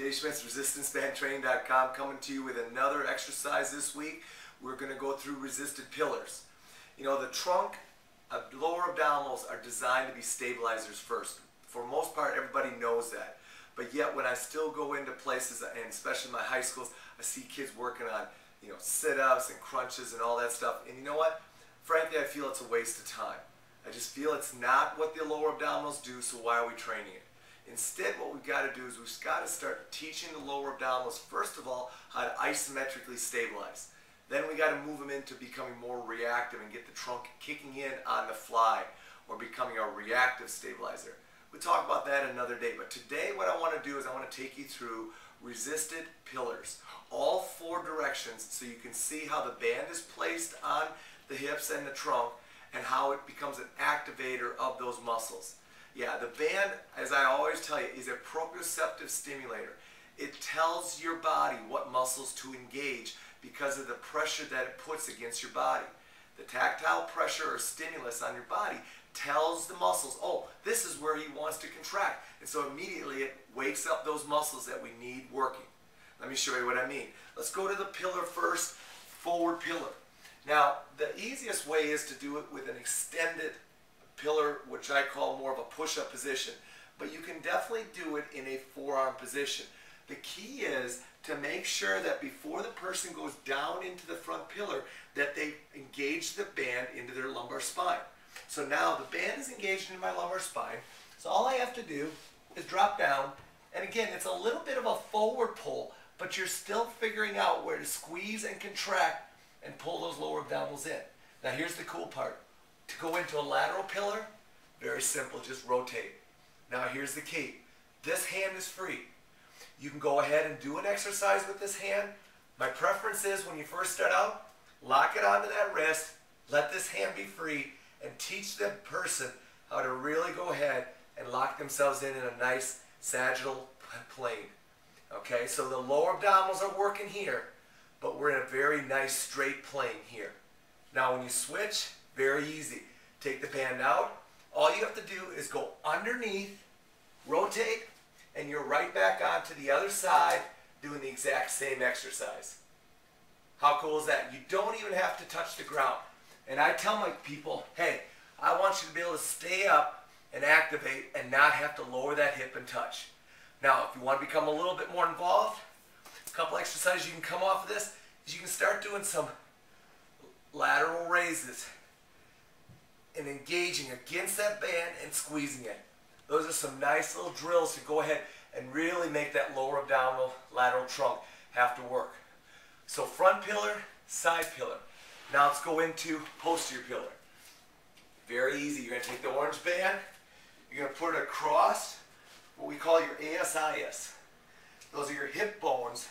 Dave Schmitz, ResistanceBandTraining.com, coming to you with another exercise this week. We're going to go through resisted pillars. You know, the trunk, lower abdominals are designed to be stabilizers first. For most part, everybody knows that. But yet, when I still go into places, and especially in my high schools, I see kids working on, sit-ups and crunches and all that stuff. And you know what? Frankly, I feel it's a waste of time. I just feel it's not what the lower abdominals do, so why are we training it? Instead, what we've got to do is we've got to start teaching the lower abdominals, first of all, how to isometrically stabilize. Then we got to move them into becoming more reactive and get the trunk kicking in on the fly, or becoming a reactive stabilizer. We'll talk about that another day, but today what I want to do is I want to take you through resisted pillars, all four directions, so you can see how the band is placed on the hips and the trunk and how it becomes an activator of those muscles. Yeah, the band, as I always tell you, is a proprioceptive stimulator. It tells your body what muscles to engage because of the pressure that it puts against your body. The tactile pressure or stimulus on your body tells the muscles, oh, this is where he wants to contract. And so immediately it wakes up those muscles that we need working. Let me show you what I mean. Let's go to the pillar first, forward pillar. Now, the easiest way is to do it with an extended pillar, which I call more of a push-up position. But you can definitely do it in a forearm position. The key is to make sure that before the person goes down into the front pillar, that they engage the band into their lumbar spine. So now the band is engaged in my lumbar spine. So all I have to do is drop down. And again, it's a little bit of a forward pull, but you're still figuring out where to squeeze and contract and pull those lower abdominals in. Now here's the cool part. To go into a lateral pillar, very simple, just rotate. Now here's the key. This hand is free. You can go ahead and do an exercise with this hand. My preference is when you first start out, lock it onto that wrist, let this hand be free, and teach the person how to really go ahead and lock themselves in a nice sagittal plane. Okay, so the lower abdominals are working here, but we're in a very nice straight plane here. Now when you switch, very easy. Take the band out. All you have to do is go underneath, rotate, and you're right back onto the other side doing the exact same exercise. How cool is that? You don't even have to touch the ground. And I tell my people, hey, I want you to be able to stay up and activate and not have to lower that hip and touch. Now, if you want to become a little bit more involved, a couple exercises you can come off of this is you can start doing some lateral raises and engaging against that band and squeezing it. Those are some nice little drills to go ahead and really make that lower abdominal lateral trunk have to work. So front pillar, side pillar. Now let's go into posterior pillar. Very easy. You're going to take the orange band, you're going to put it across what we call your ASIS. Those are your hip bones,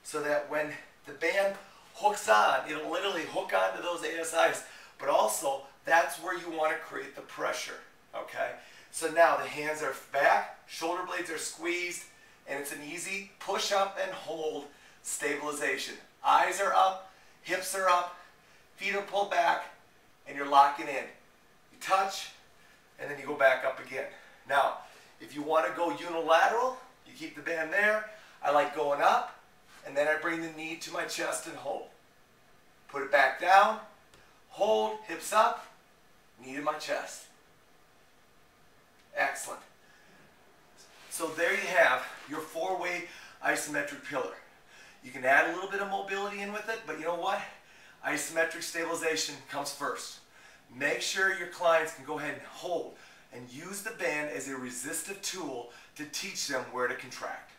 so that when the band hooks on, it'll literally hook onto those ASIs, but also that's where you want to create the pressure. Okay? So now the hands are back, shoulder blades are squeezed, and it's an easy push up and hold stabilization. Eyes are up, hips are up, feet are pulled back, and you're locking in. You touch, and then you go back up again. Now, if you want to go unilateral, you keep the band there. I like going up, and then I bring the knee to my chest and hold. Put it back down, hold, hips up, knee to my chest. Excellent. So there you have your four-way isometric pillar. You can add a little bit of mobility in with it, but you know what? Isometric stabilization comes first. Make sure your clients can go ahead and hold and use the band as a resistive tool to teach them where to contract.